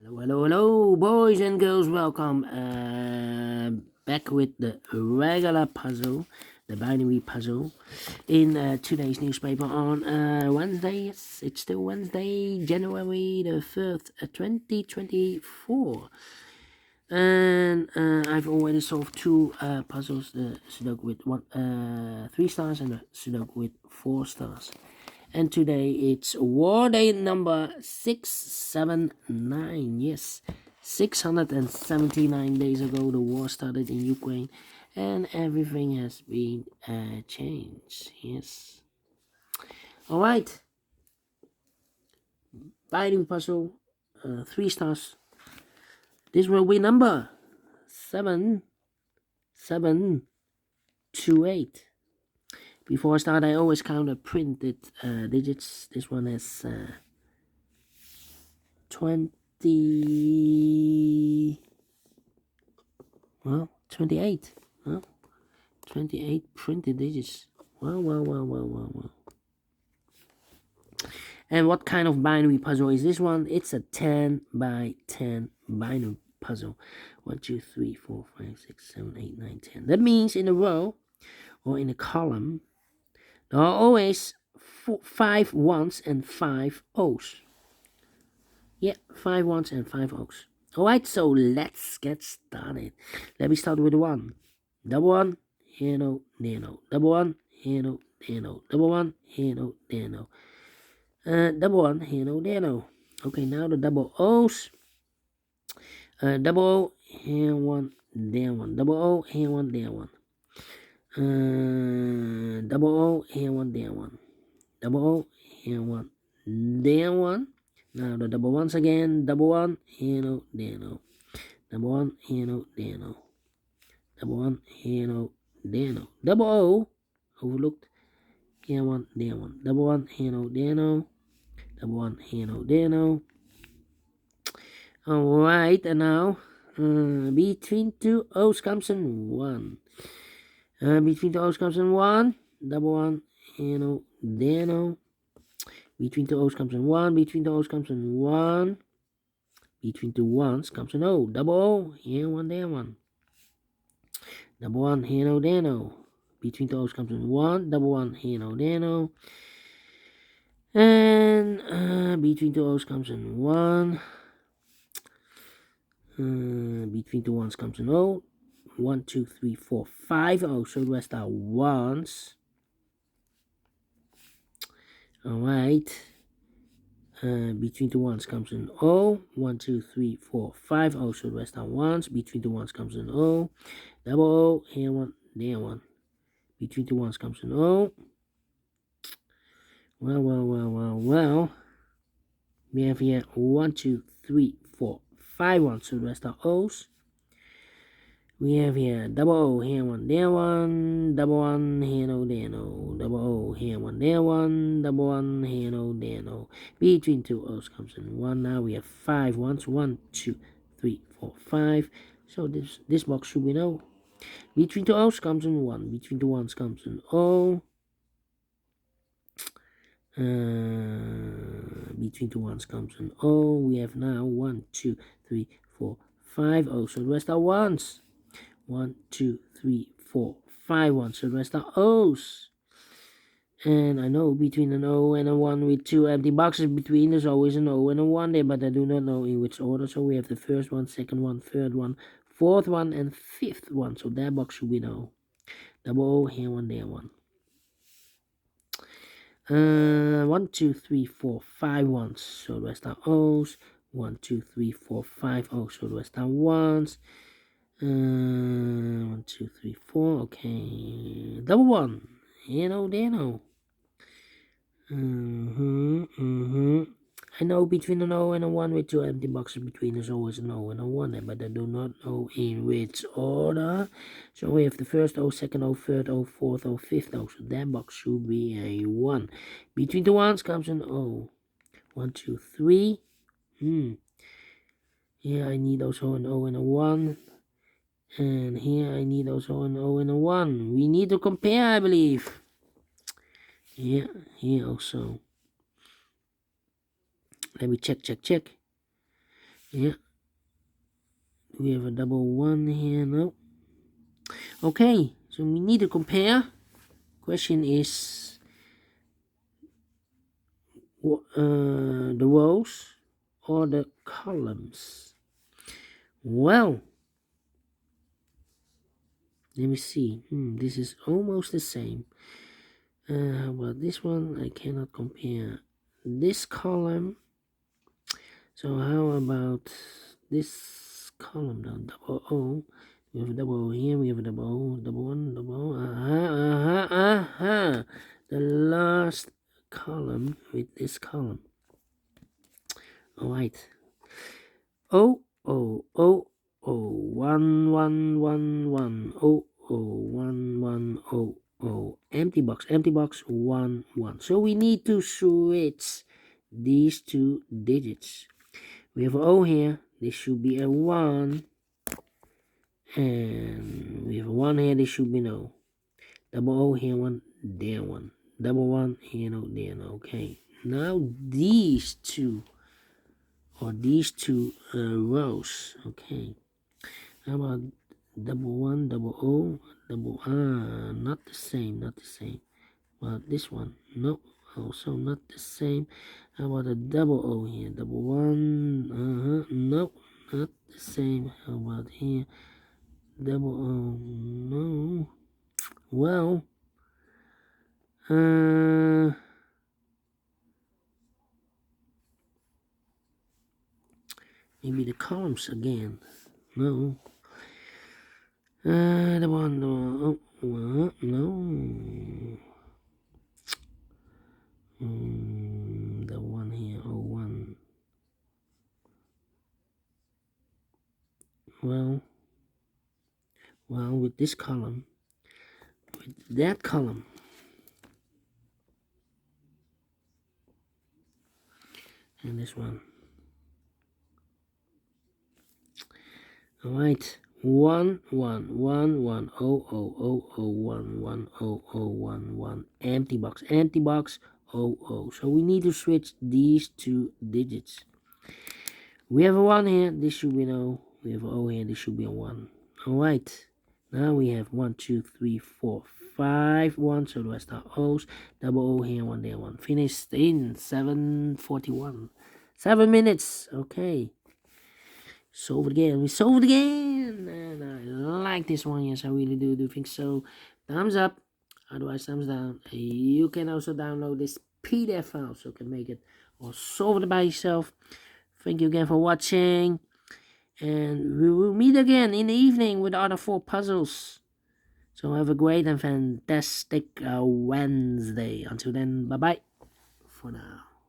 Hello, boys and girls. Welcome back with the regular puzzle, the binary puzzle, in today's newspaper on Wednesday. Yes, it's still Wednesday, January the 3rd, 2024. And I've already solved two puzzles: the Sudoku with 3 stars and the Sudoku with 4 stars. And today it's war day number 679. Yes, 679 days ago the war started in Ukraine, and everything has been changed. Yes. All right. Binary puzzle, 3 stars. This will be number 7728. Before I start, I always count the printed digits. This one has 28. Well, 28 printed digits. Well. And what kind of binary puzzle is this one? It's a 10 by 10 binary puzzle. 1, 2, 3, 4, 5, 6, 7, 8, 9, 10. That means in a row or in a column, there are always 5 ones and 5 O's. Yeah, 5 ones and 5 O's. Alright, so let's get started. Let me start with 1. Double 1, here no, there no. Double 1, here no, there no. Double 1, here no, there no. Double 1, here no, there no. Okay, now the double O's. Double O, here 1, there 1. Double O, here 1, there 1. Double O, here 1, there 1. Double O, here 1, there 1. Now the double ones again. Double 1, here no, there no. Double 1, here no, there no. Double 1, here no, there no. Double O, overlooked. Here 1, there 1. Double 1, here no, there no. Double 1, here no, there no. Alright, and now between 2 O's comes in 1. Between 2 O's comes in 1. Double 1, here no, there no. Between 2 O's comes in 1. Between 2 O's comes in 1. Between 2 ones comes an O. Double O, here 1, there 1. Double 1, here no, there no. Between 2 O's comes in 1. Double 1, here no, there no. And between 2 O's comes in 1. Between 2 ones comes an O. 1, 2, 3, 4, 5 O's. So the rest are ones. Alright. Between 2 ones comes an O. 1, 2, 3, 4, 5 O. So the rest are ones. Between 2 ones comes an O. Double O, here 1, there 1. Between 2 ones comes an O. Well. We have here 1, 2, 3, 4, 5 ones. So the rest are O's. We have here double O, here 1, there 1. Double 1, here no, there no. Double O, here 1, there 1. Double 1, here no, there no. Between 2 O's comes in 1. Now we have 5 ones. 1, 2, 3, 4, 5. So this box should be no. Between 2 O's comes in 1. Between 2 ones comes in O. Between 2 ones comes in O. We have now 1, 2, 3, 4, 5 O's. So the rest are ones. 1, 2, 3, 4, 5 ones. So the rest are O's. And I know between an O and a 1 with 2 empty boxes between, there's always an O and a 1 there, but I do not know in which order. So we have the first one, second one, third one, fourth one, and fifth one. So that box should be no. Double O, here 1, there 1. 1, 2, 3, 4, 5 ones. So the rest are O's. 1, 2, 3, 4, 5 O's. So the rest are ones. 1, 2, 3, 4. Okay. Double 1. Here no, there no. I know between an O and a 1 with 2 empty boxes between, there's always an O and a 1 there, but I do not know in which order. So we have the first O, second O, third O, fourth O, fifth O. So that box should be a 1. Between the ones comes an O. 1, 2, 3. Here I need also an O and a 1. And here I need also an O and a 1. We need to compare, I believe. Yeah, here also. Let me check. Yeah. We have a double 1 here. No. Okay, so we need to compare. Question is the rows or the columns. Well, let me see. This is almost the same. But this one I cannot compare. This column. So how about this column now? Double O. We have a double O here. We have a double O. Double one. Double O. The last column with this column. All right. O O O O 1 1 1 1 O O 1 1 O O empty box 1 1. So we need to switch these two digits. We have O here. This should be a 1. And we have a 1 here. This should be no. Double O here, 1, there 1. Double 1 here, no, there no. Okay. Now these two rows. Okay. How about double 1, double O, double not the same. Well, this one, no, also not the same. How about a double O here? Double 1, no, not the same. How about here? Double O, no. Well, maybe the columns again. No. The one, no. The one here, oh, 1. Well, with this column, with that column, and this one. All right. 1 1 1 1 0 0 0 0 1 1 0 0 1 1 empty box 0 0. So we need to switch these two digits. We have a 1 here. This should be no. We have a 0 here. This should be a 1. All right. Now we have 1 2 3 4 5 1. So the rest are O's. Double O here, 1 there, 1. Finished in 7:41. 7 minutes. Okay. Solve it again. We solved it again. And I like this one. Yes, I really do think so. Thumbs up. Otherwise, thumbs down. You can also download this PDF file so you can make it or solve it by yourself. Thank you again for watching. And we will meet again in the evening with the other 4 puzzles. So have a great and fantastic Wednesday. Until then, bye-bye for now.